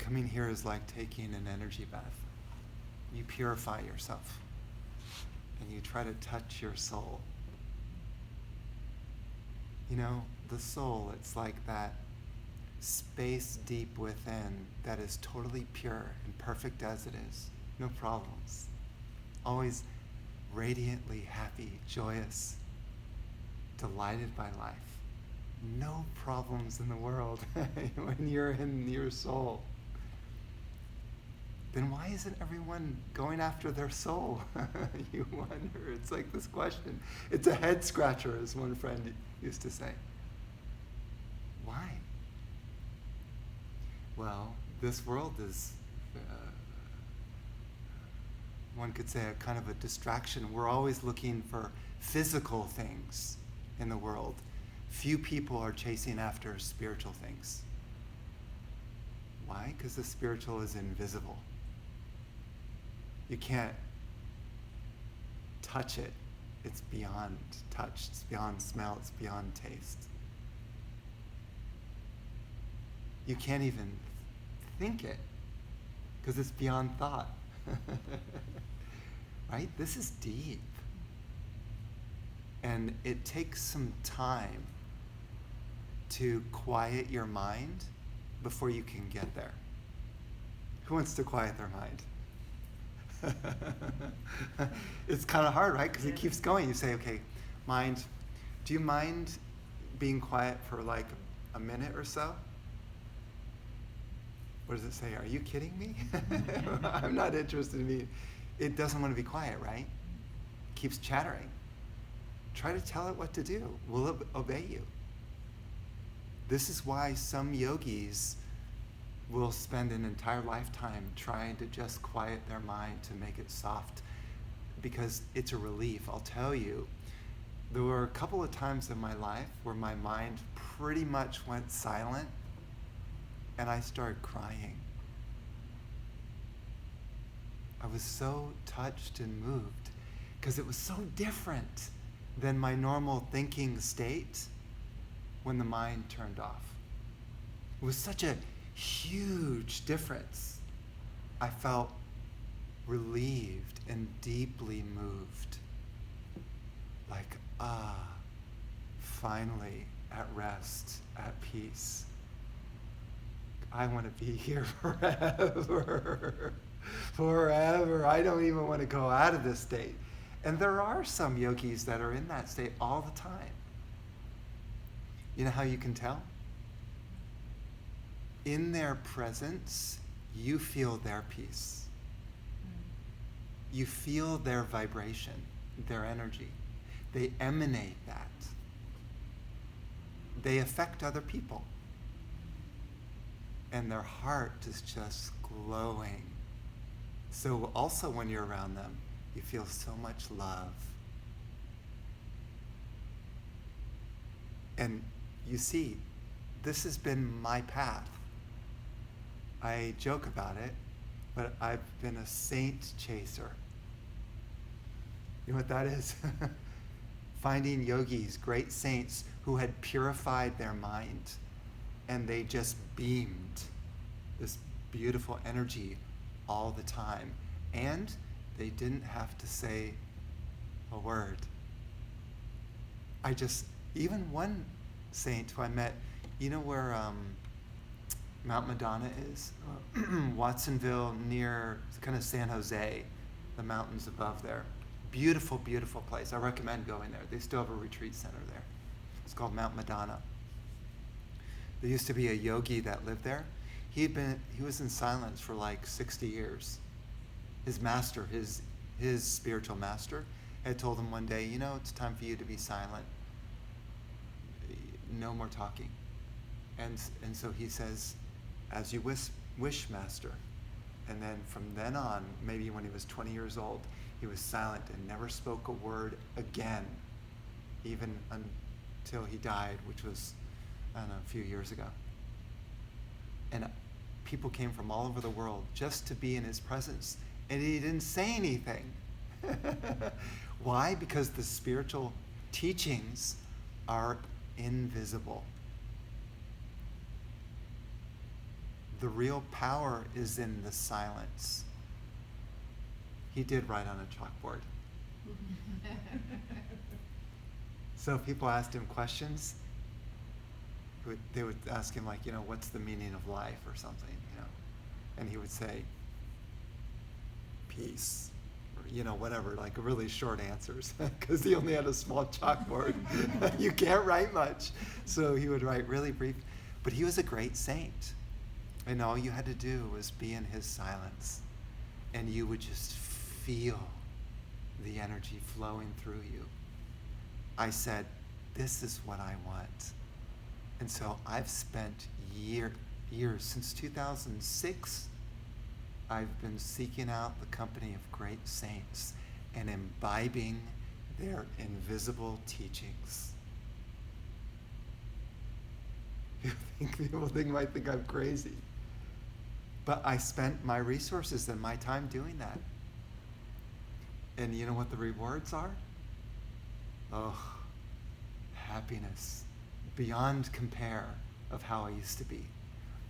Coming here is like taking an energy bath. You purify yourself and you try to touch your soul. You know, the soul, it's like that space deep within that is totally pure and perfect as it is. No problems. Always radiantly happy, joyous, delighted by life. No problems in the world when you're in your soul. Then why isn't everyone going after their soul? You wonder. It's like this question. It's a head scratcher, as one friend used to say. Why? Well, this world is, one could say, a kind of a distraction. We're always looking for physical things in the world. Few people are chasing after spiritual things. Why? Because the spiritual is invisible. You can't touch it. It's beyond touch. It's beyond smell. It's beyond taste. You can't even think it because it's beyond thought. Right? This is deep. And it takes some time to quiet your mind before you can get there. Who wants to quiet their mind? It's kind of hard, right? Because it keeps going. You say, okay, mind, do you mind being quiet for like a minute or so? What does it say? Are you kidding me? I'm not interested in being. It doesn't want to be quiet, right? It keeps chattering. Try to tell it what to do. Will it obey you? This is why some yogis will spend an entire lifetime trying to just quiet their mind to make it soft, because it's a relief. I'll tell you, there were a couple of times in my life where my mind pretty much went silent and I started crying. I was so touched and moved because it was so different than my normal thinking state when the mind turned off. It was such a huge difference. I felt relieved and deeply moved. Like, finally at rest, at peace. I want to be here forever. Forever. I don't even want to go out of this state. And there are some yogis that are in that state all the time. You know how you can tell? In their presence, you feel their peace. You feel their vibration, their energy. They emanate that. They affect other people. And their heart is just glowing. So also when you're around them, you feel so much love. And you see, this has been my path. I joke about it, but I've been a saint chaser. You know what that is? Finding yogis, great saints who had purified their mind, and they just beamed this beautiful energy all the time. And they didn't have to say a word. Even one saint who I met, you know where Mount Madonna is? Watsonville, near kind of San Jose, the mountains above there. Beautiful, beautiful place. I recommend going there. They still have a retreat center there. It's called Mount Madonna. There used to be a yogi that lived there. He was in silence for like 60 years. His master, his spiritual master, had told him one day, you know, it's time for you to be silent. No more talking. And so he says, as you wish, master. And then from then on, maybe when he was 20 years old, he was silent and never spoke a word again, even until he died, which was, I don't know, a few years ago. And people came from all over the world just to be in his presence. And he didn't say anything. Why? Because the spiritual teachings are invisible. The real power is in the silence. He did write on a chalkboard. So if people asked him questions, they would ask him, like, what's the meaning of life or something, and he would say, peace, or whatever, like really short answers, because he only had a small chalkboard. You can't write much, so he would write really brief. But he was a great saint, and all you had to do was be in his silence, and you would just feel the energy flowing through you. I said, this is what I want. And so I've spent years, since 2006, I've been seeking out the company of great saints and imbibing their invisible teachings. People might think I'm crazy. But I spent my resources and my time doing that. And you know what the rewards are? Oh, happiness beyond compare of how I used to be.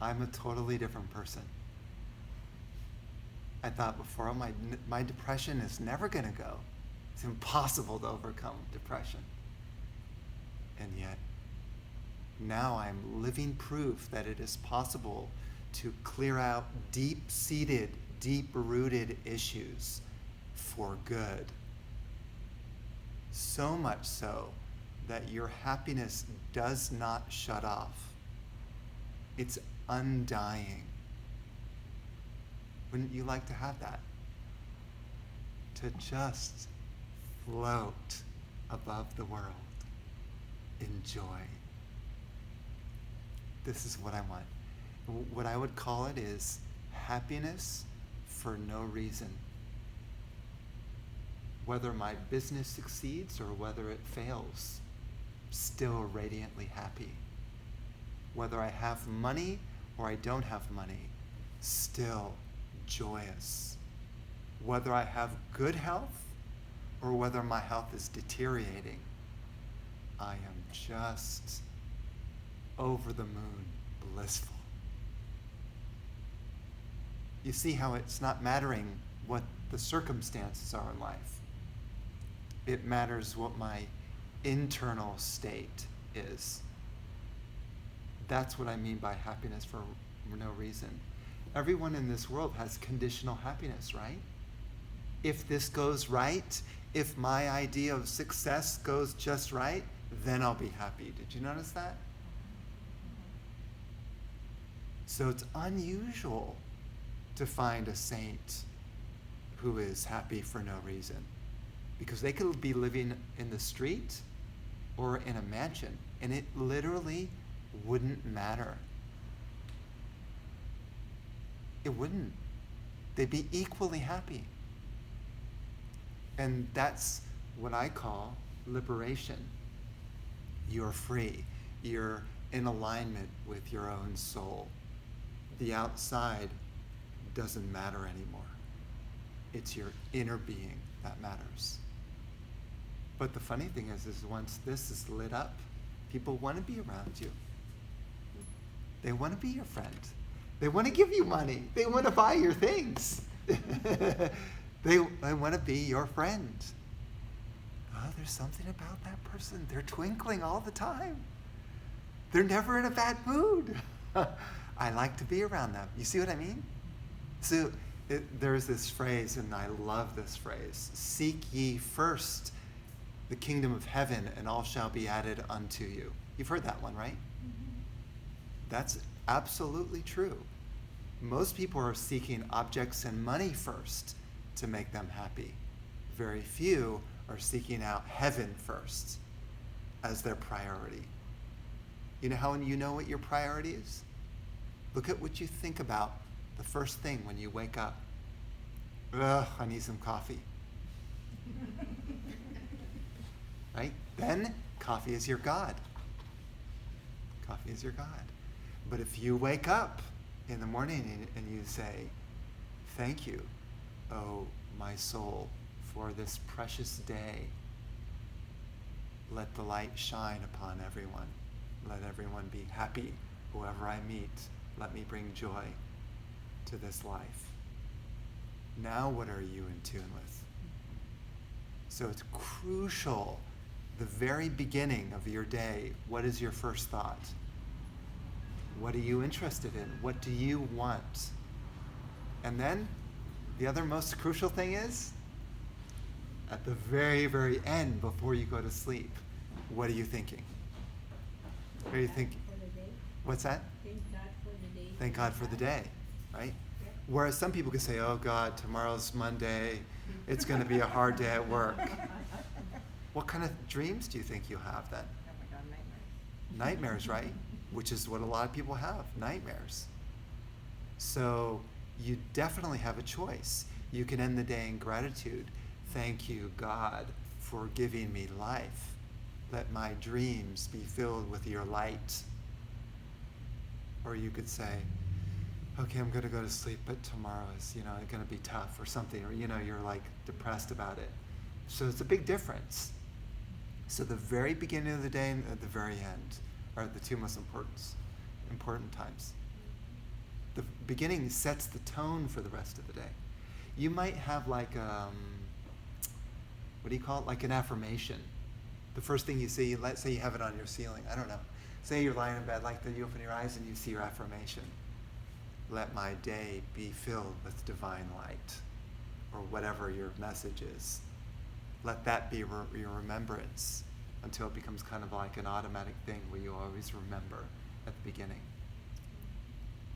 I'm a totally different person. I thought before, my depression is never going to go. It's impossible to overcome depression. And yet, now I'm living proof that it is possible to clear out deep-seated, deep-rooted issues for good. So much so that your happiness does not shut off. It's undying. Wouldn't you like to have that? To just float above the world. Enjoy. This is what I want. What I would call it is happiness for no reason. Whether my business succeeds or whether it fails, still radiantly happy. Whether I have money or I don't have money, still joyous. Whether I have good health or whether my health is deteriorating, I am just over the moon blissful. You see how it's not mattering what the circumstances are in life. It matters what my internal state is. That's what I mean by happiness for no reason. Everyone in this world has conditional happiness, right? If this goes right, if my idea of success goes just right, then I'll be happy. Did you notice that? So it's unusual to find a saint who is happy for no reason, because they could be living in the street or in a mansion, and it literally wouldn't matter. It wouldn't. They'd be equally happy. And that's what I call liberation. You're free. You're in alignment with your own soul. The outside doesn't matter anymore. It's your inner being that matters. But the funny thing is once this is lit up, people want to be around you. They want to be your friend. They want to give you money. They want to buy your things. They want to be your friend. Oh, there's something about that person. They're twinkling all the time. They're never in a bad mood. I like to be around them. You see what I mean? So there's this phrase, and I love this phrase: seek ye first the kingdom of heaven, and all shall be added unto you. You've heard that one, right? Mm-hmm. That's absolutely true. Most people are seeking objects and money first to make them happy. Very few are seeking out heaven first as their priority. You know how you know what your priority is? Look at what you think about the first thing when you wake up. Ugh, I need some coffee. Right? Then coffee is your God. Coffee is your God. But if you wake up in the morning and you say, thank you, oh my soul, for this precious day. Let the light shine upon everyone. Let everyone be happy, whoever I meet. Let me bring joy to this life. Now what are you in tune with? So it's crucial, the very beginning of your day, what is your first thought? What are you interested in? What do you want? And then the other most crucial thing is, at the very, very end, before you go to sleep, what are you thinking? What are you thinking? What's that? Thank God for the day. Thank God for the day, right? Whereas some people can say, oh God, tomorrow's Monday, it's going to be a hard day at work. What kind of dreams do you think you'll have then? Oh my God, nightmares. Nightmares, right? Which is what a lot of people have, nightmares. So you definitely have a choice. You can end the day in gratitude. Thank you, God, for giving me life. Let my dreams be filled with your light. Or you could say, okay, I'm going to go to sleep, but tomorrow is, going to be tough or something, or, you're like depressed about it. So it's a big difference. So the very beginning of the day and at the very end are the two most important times. The beginning sets the tone for the rest of the day. You might have like, what do you call it? Like an affirmation. The first thing you see, let's say you have it on your ceiling. I don't know. Say you're lying in bed like that, you open your eyes and you see your affirmation. Let my day be filled with divine light, or whatever your message is. Let that be your remembrance until it becomes kind of like an automatic thing where you always remember at the beginning.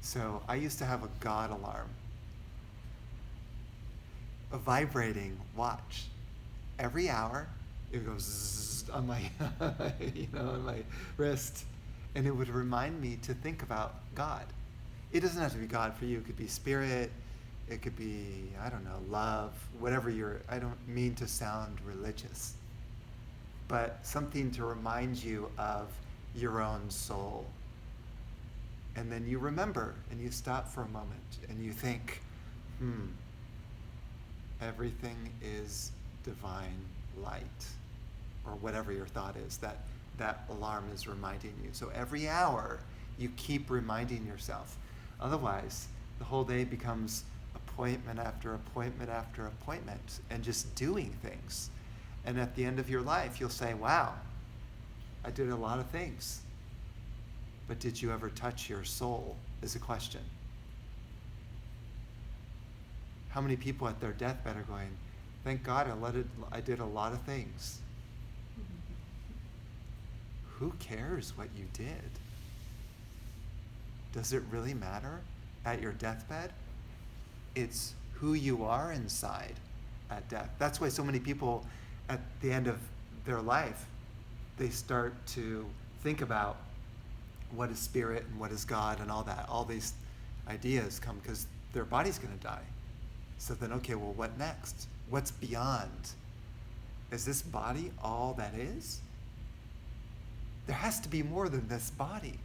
So I used to have a God alarm, a vibrating watch. Every hour, it goes zzz on my, on my wrist, and it would remind me to think about God. It doesn't have to be God for you. It could be spirit. It could be, I don't know, love, whatever I don't mean to sound religious, but something to remind you of your own soul. And then you remember and you stop for a moment and you think, everything is divine light, or whatever your thought is, that alarm is reminding you. So every hour you keep reminding yourself. Otherwise, the whole day becomes appointment after appointment after appointment and just doing things. And at the end of your life, you'll say, wow, I did a lot of things. But did you ever touch your soul is a question. How many people at their deathbed are going, thank God I did a lot of things. Who cares what you did? Does it really matter at your deathbed? It's who you are inside at death. That's why so many people at the end of their life, they start to think about what is spirit and what is God and all that. All these ideas come because their body's going to die. So then, okay, well, what next? What's beyond? Is this body all that is? There has to be more than this body.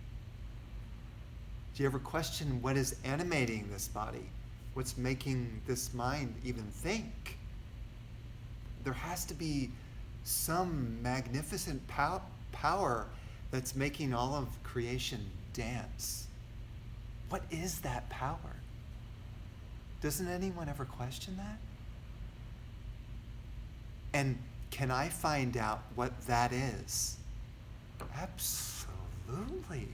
Do you ever question what is animating this body? What's making this mind even think? There has to be some magnificent power that's making all of creation dance. What is that power? Doesn't anyone ever question that? And can I find out what that is? Absolutely.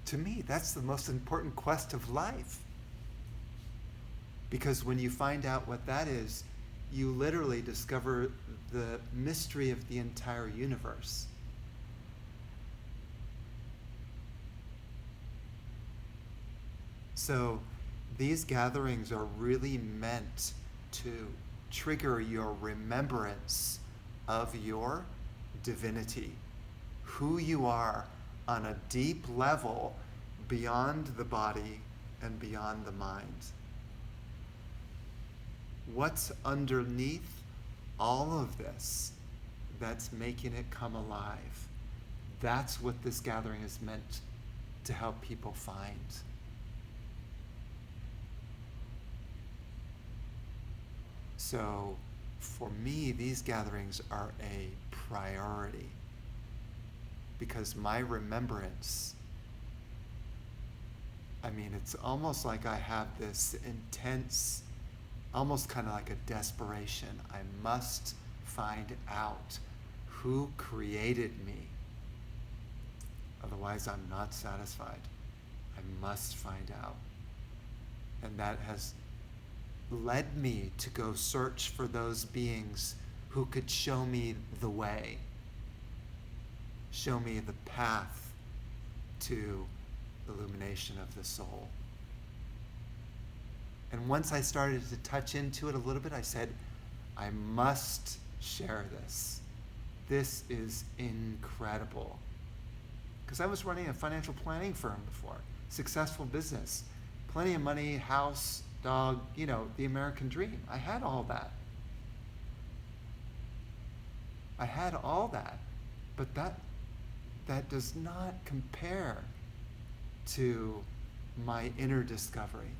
To me, that's the most important quest of life. Because when you find out what that is, you literally discover the mystery of the entire universe. So these gatherings are really meant to trigger your remembrance of your divinity, who you are on a deep level beyond the body and beyond the mind. What's underneath all of this that's making it come alive? That's what this gathering is meant to help people find. So for me, these gatherings are a priority because my remembrance I mean, it's almost like I have this intense, almost kind of like a desperation. I must find out who created me. Otherwise, I'm not satisfied. I must find out. And that has led me to go search for those beings who could show me the way, show me the path to illumination of the soul. And once I started to touch into it a little bit, I said, I must share this. This is incredible. Because I was running a financial planning firm before, successful business, plenty of money, house, dog, the American dream. I had all that. I had all that. But that does not compare to my inner discovery,